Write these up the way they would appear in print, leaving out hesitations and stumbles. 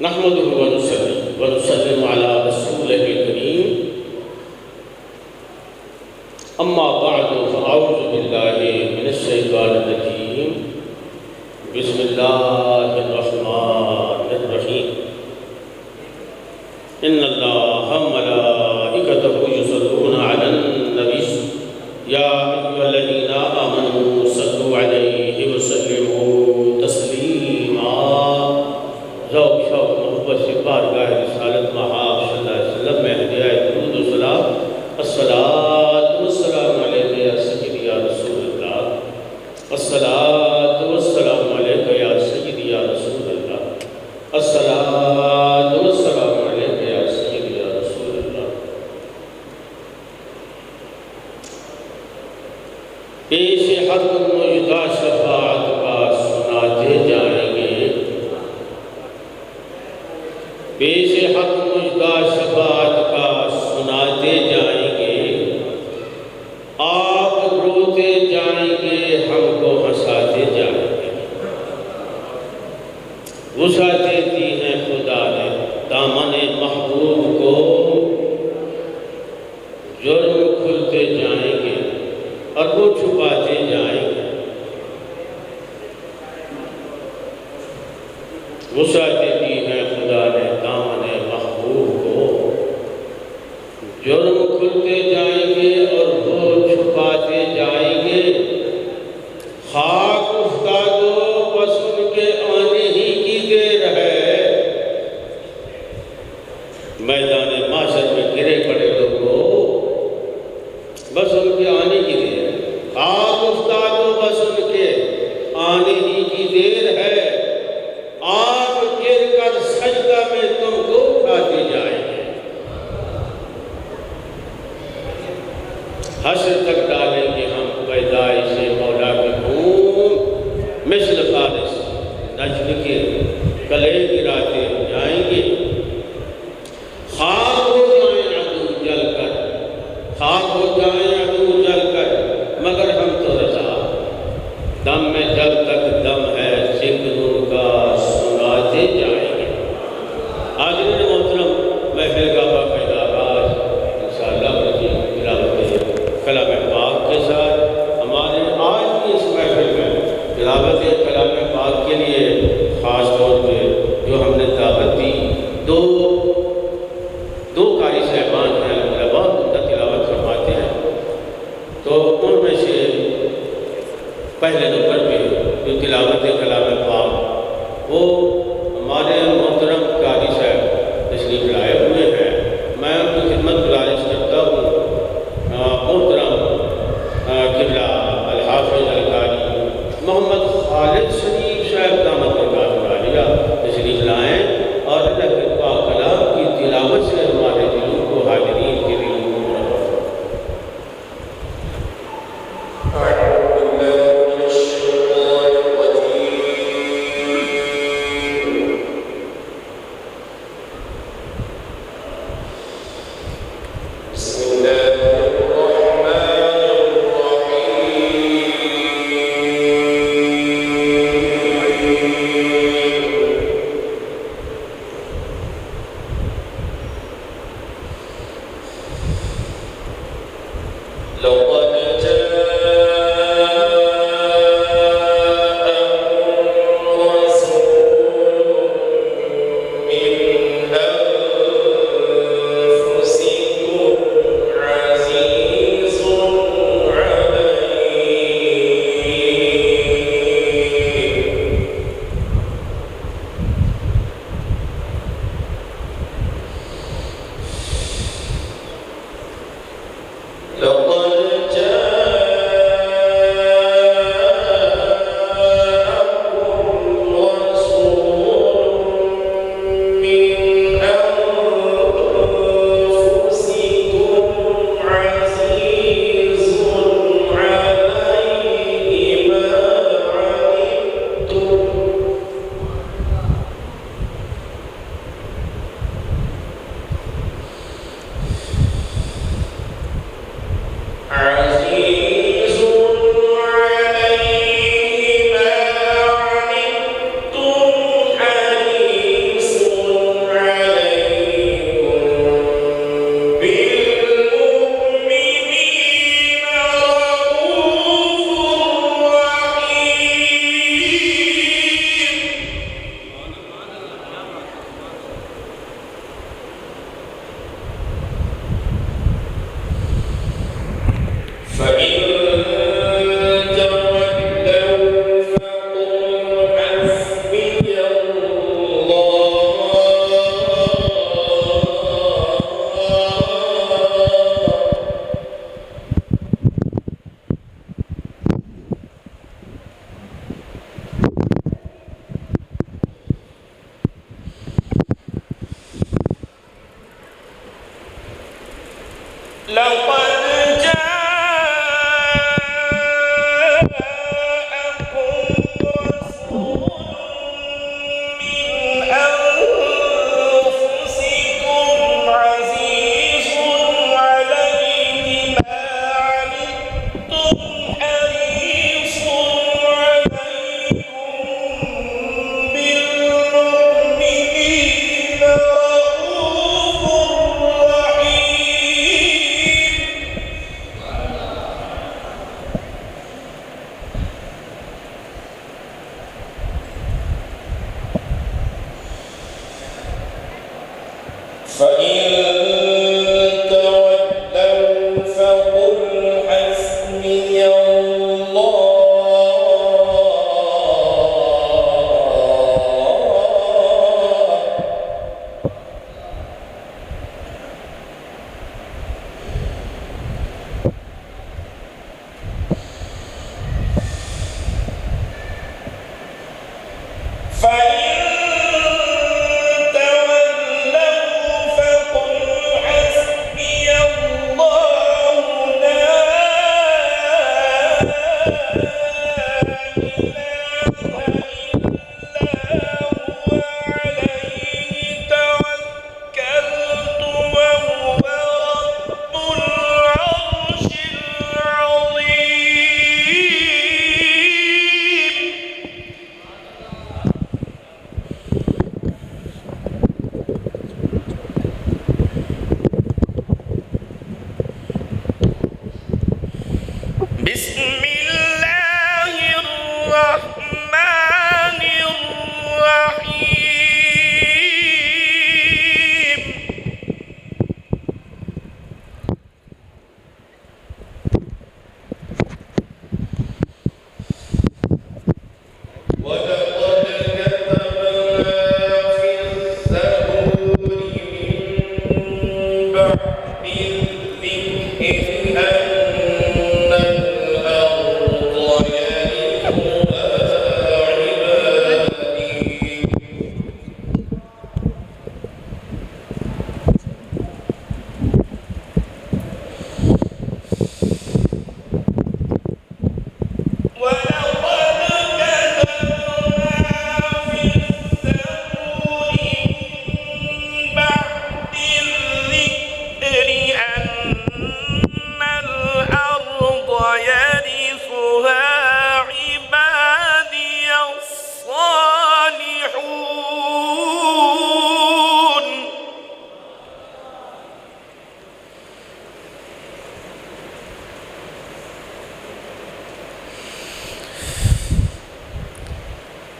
نحمده ونسلم على رسوله الكريم اما بعد فاعوذ بالله من الشیطان الرجیم بسم اللہ الرحمن الرحیم ان اللہ ملائکتہ یصلون علی النبی یا ایھا الذین آمنوا صلوا علیہ وسلموا تسلیما۔ ذوق شوق محبت سے بارگاہ رسالت محاب صلی اللہ علیہ وسلم میں ہدیہ درود و سلام، الصلاۃ والسلام علیک یا سیدی یا رسول اللہ، الصلاۃ والسلام علیک یا سیدی یا رسول اللہ، الصلاۃ والسلام علیک یا سیدی یا رسول اللہ۔ پیش حق مجدہ شفاعت کا سناتے جائیں گے، پیش حق مجدہ شفاعت کا سناتے جائیں گے، آپ روتے جائیں گے ہم کو ہنساتے جائیں گے۔ وسعتیں دی ہیں خدا نے دامن محبوب کو، جرم کھلتے جائیں گے اور وہ چھپاتے جائیں گے۔ وسعتیں دی ہیں خدا نے دامن محبوب کو، جرم کھلتے جائیں گے اور وہ چھپاتے جائیں گے۔ خاک افتادو بس ان کے آنے ہی کی دیر ہے، میدان معاشر میں گرے پڑے لوگوں بس ان کے آنے کی دیر ہے۔ خاک افتادو بس ان کے آنے ہی کی دیر ہے، آپ گر کر سجدہ میں تم کو اٹھاتے جائیں گے۔ حشر تک ڈالیں گے ہم پیدائش مولا کے خون، مثل فارس نجم کے کلے گراتے جائیں گے۔ خاک ہو جائیں عدو جل کر، خاک ہو جائیں عدو جل کر، مگر ہم تو رضا، دم میں جب تک دم ہے ذکر ان کا سناتے جائیں گے۔ حاضرین محترم، محفل کا باقاعدہ آغاز انشاءاللہ تلاوت کلام پاک کے ساتھ ہمارے آج کی اس محفل میں تلاوت کلام پاک کے لیے خاص طور پہ جو ہم نے دعوت دی، دو قاری صاحبان ہیں، بہت عمدہ تلاوت فرماتے ہیں، تو ان میں سے پہلے نمبر پہ جو تلاوت کلام پاک وہ ہمارے محترم قاری صاحب تشریف لائے ہوئے ہیں۔ میں ان کی خدمت گزارش کرتا ہوں محترم قبلہ الحافظ القاری محمد خالد شریف صاحب دامت برکاتہ عالیہ تشریف لائیں اور اللہ کے پاک کلام کی تلاوت سے ہمارے دلوں کو حاضرین کے دلوں کو من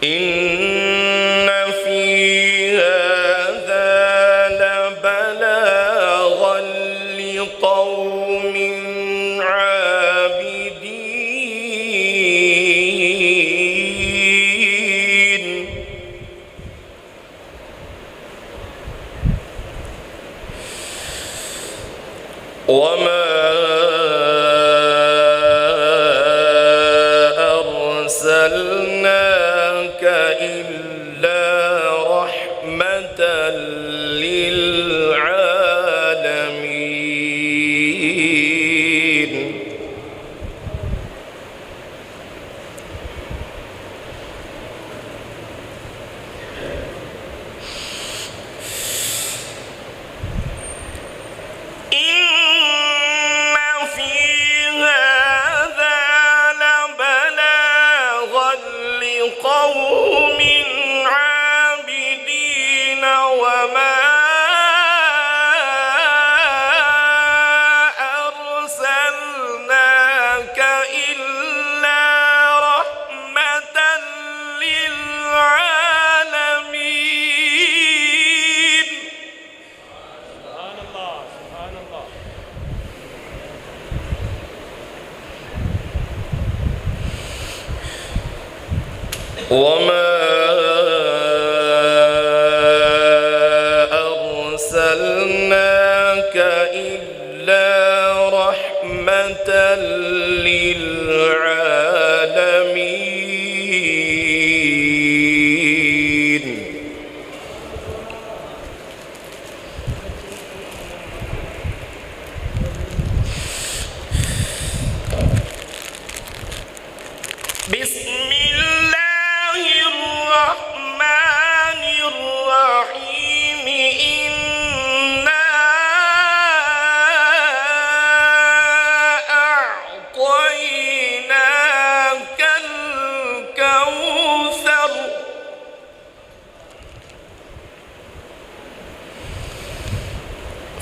إن في هذا لبلاغا لقوم عابدين وما أرسلناك إلا رحمة للعالمين قوم عابدين وما أرسلناك إلا رحمة للعالمين سبحان الله سبحان الله وما أرسلناك إلا رحمة للعالمين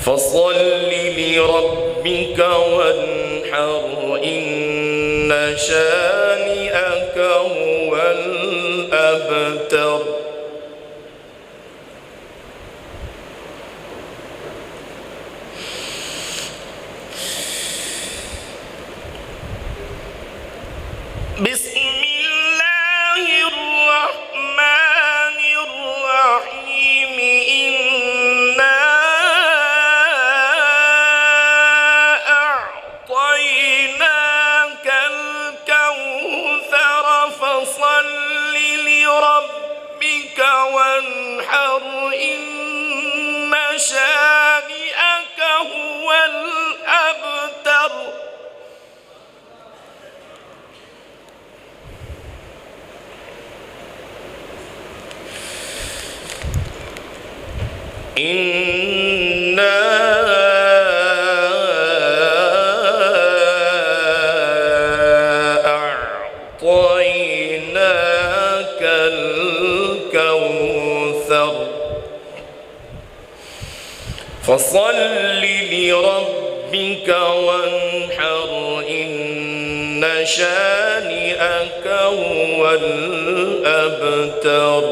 فصل لربك وانحر إن شانئك هو الأبتر بسم الله الرحمن الرحيم إنا أعطيناك الكوثر فصل لربك وانحر إن شانئك هو الأبتر إنا أعطيناك الكوثر فصل لربك وانحر إن شانئك هو الأبتر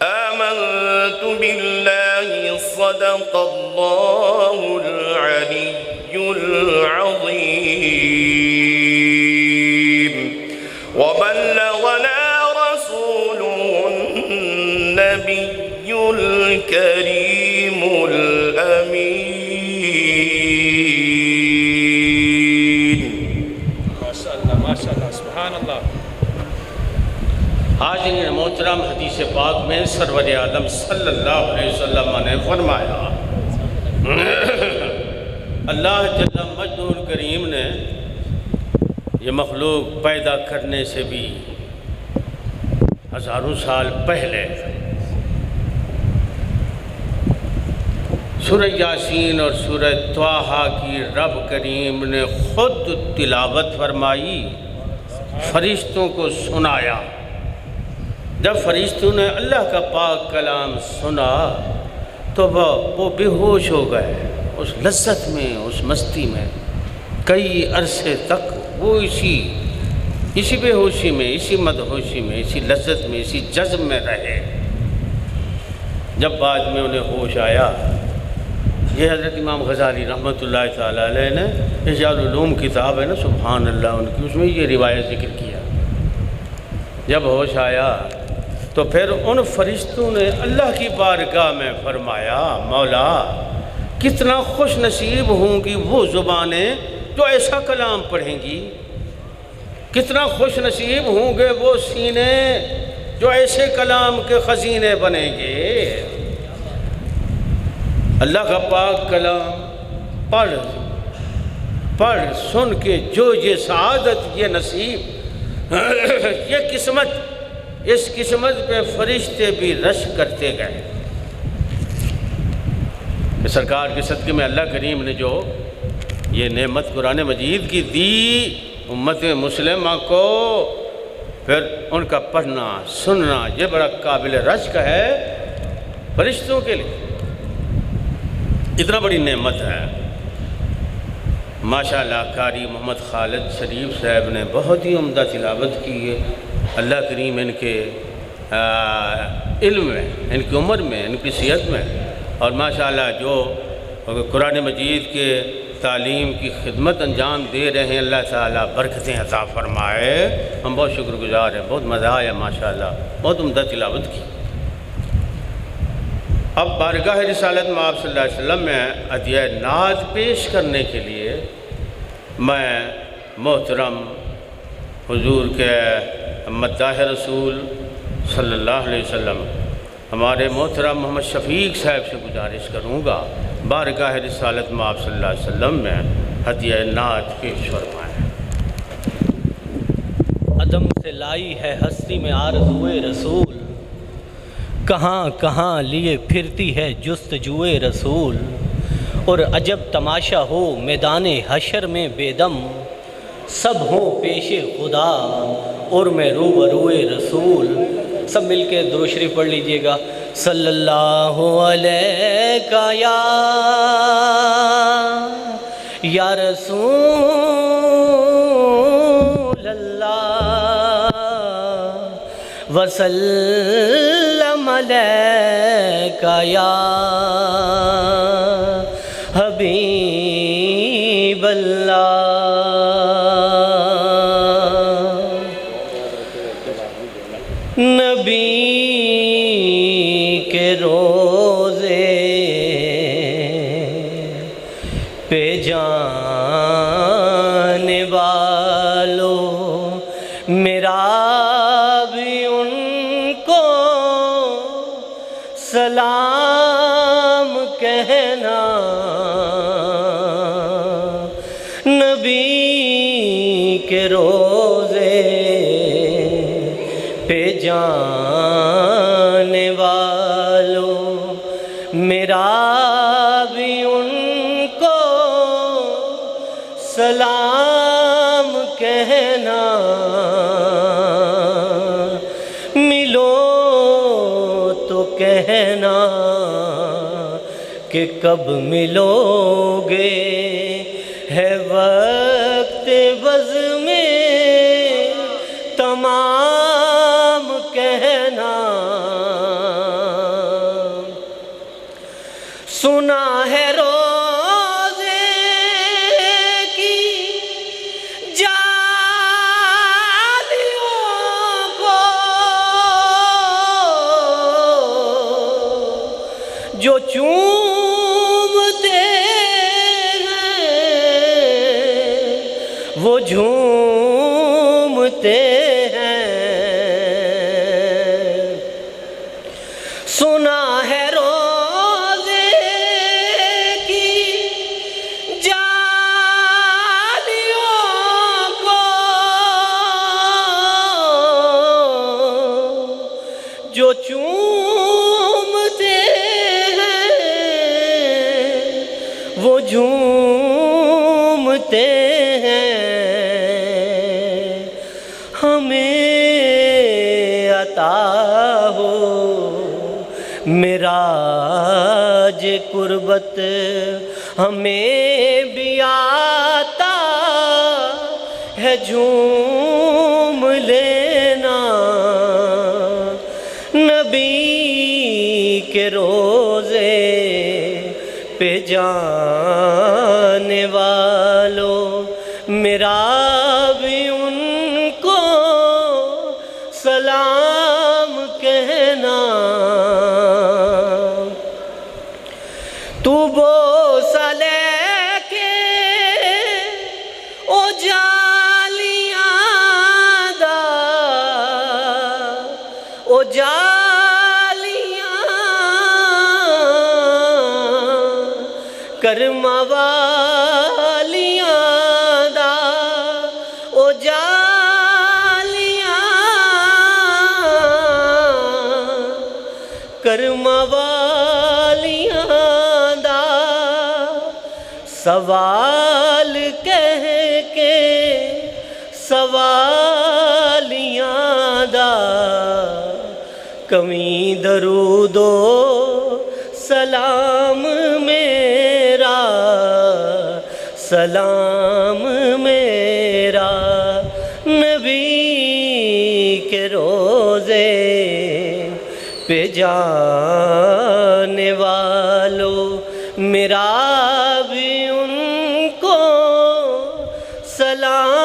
آمنت بالله صدق الله العلي العظيم وبلغنا رسوله النبي الكريم الأمين ما شاء الله ما شاء الله سبحان الله حاضرین محترم، حدیث پاک میں سرور عالم صلی اللہ علیہ وسلم نے فرمایا اللہ جل مجدہ الکریم نے یہ مخلوق پیدا کرنے سے بھی ہزاروں سال پہلے سورہ یاسین اور سورہ طٰہٰ کی رب کریم نے خود تلاوت فرمائی، فرشتوں کو سنایا۔ جب فرشتوں نے اللہ کا پاک کلام سنا تو وہ بے ہوش ہو گئے، اس لذت میں، اس مستی میں کئی عرصے تک وہ اسی بے ہوشی میں، اسی مدہوشی میں، اسی لذت میں، اسی جذب میں رہے۔ جب بعد میں انہیں ہوش آیا، یہ حضرت امام غزالی رحمۃ اللہ تعالیٰ علیہ نے احیاء العلوم کتاب ہے نا، سبحان اللہ ان کی، اس میں یہ روایت ذکر کیا۔ جب ہوش آیا تو پھر ان فرشتوں نے اللہ کی بارگاہ میں فرمایا، مولا کتنا خوش نصیب ہوں گی وہ زبانیں جو ایسا کلام پڑھیں گی، کتنا خوش نصیب ہوں گے وہ سینے جو ایسے کلام کے خزینے بنیں گے۔ اللہ کا پاک کلام پڑھ سن کے جو یہ سعادت، یہ نصیب، یہ قسمت، اس قسمت پہ فرشتے بھی رش کرتے گئے کہ سرکار کے صدقے میں اللہ کریم نے جو یہ نعمت قرآن مجید کی دی امت مسلمہ کو، پھر ان کا پڑھنا سننا یہ بڑا قابل رشک ہے فرشتوں کے لیے، اتنا بڑی نعمت ہے۔ ماشاءاللہ قاری محمد خالد شریف صاحب نے بہت ہی عمدہ تلاوت کی ہے۔ اللہ کریم ان کے علم میں، ان کی عمر میں، ان کی صحت میں، اور ماشاءاللہ جو قرآن مجید کے تعلیم کی خدمت انجام دے رہے ہیں، اللہ تعالیٰ برکتیں عطا فرمائے۔ ہم بہت شکر گزار ہیں، بہت مزہ آیا ماشاءاللہ، بہت عمدہ تلاوت کی۔ اب بارگاہ رسالت میں آپ صلی اللہ علیہ وسلم میں عطیہ نعت پیش کرنے کے لیے میں محترم حضور کے مداح رسول صلی اللہ علیہ وسلم ہمارے محترم محمد شفیق صاحب سے گزارش کروں گا، بارگاہ رسالت میں آپ صلی اللہ علیہ وسلم میں عطیہ نعت پیش فرمائیں۔ عدم سے لائی ہے ہستی میں آرزوئے رسول، کہاں کہاں لیے پھرتی ہے جستجوئے رسول، اور عجب تماشا ہو میدان حشر میں بے دم، سب ہوں پیش خدا اور میں روبروئے رسول، سب مل کے درود شریف پڑھ لیجئے گا۔ صلی اللہ علیہ یا رسول اللہ وسلم علیکہ یا حبیب اللہ۔ نبی کے روزے پہ جانے والوں میرا بھی ان کو سلام کہنا، نبی کے روزے پہ جانے والوں میرا بھی ان کو سلام کہنا، ملو تو کہنا کہ کب ملو گے، ہے وقت بزم تمام کہنا۔ سنا ہے روزے کی جالیوں کو جو چومتے ہیں وہ جھومتے ہیں۔ سنا ہے روزے کی جالیوں کو جو چومتے ہیں وہ جھومتے ہیں۔ ہمیں عطا ہو معراج قربت، ہمیں بھی آتا ہے جھوم لینا، نبی کے روزے پہ جانے والوں میرا بھی ان کو سلام کہنا۔ تو بوسہ لے کے او جالیاں دا، او جالیاں کرم والیاں دا، او جالیاں کرم والیاں دا، سوال کہہ کے سوالیاں دا، کمی درود و سلام میرا، سلام میرا نبی کے روزے پہ جانے والوں میرا بھی ان کو سلام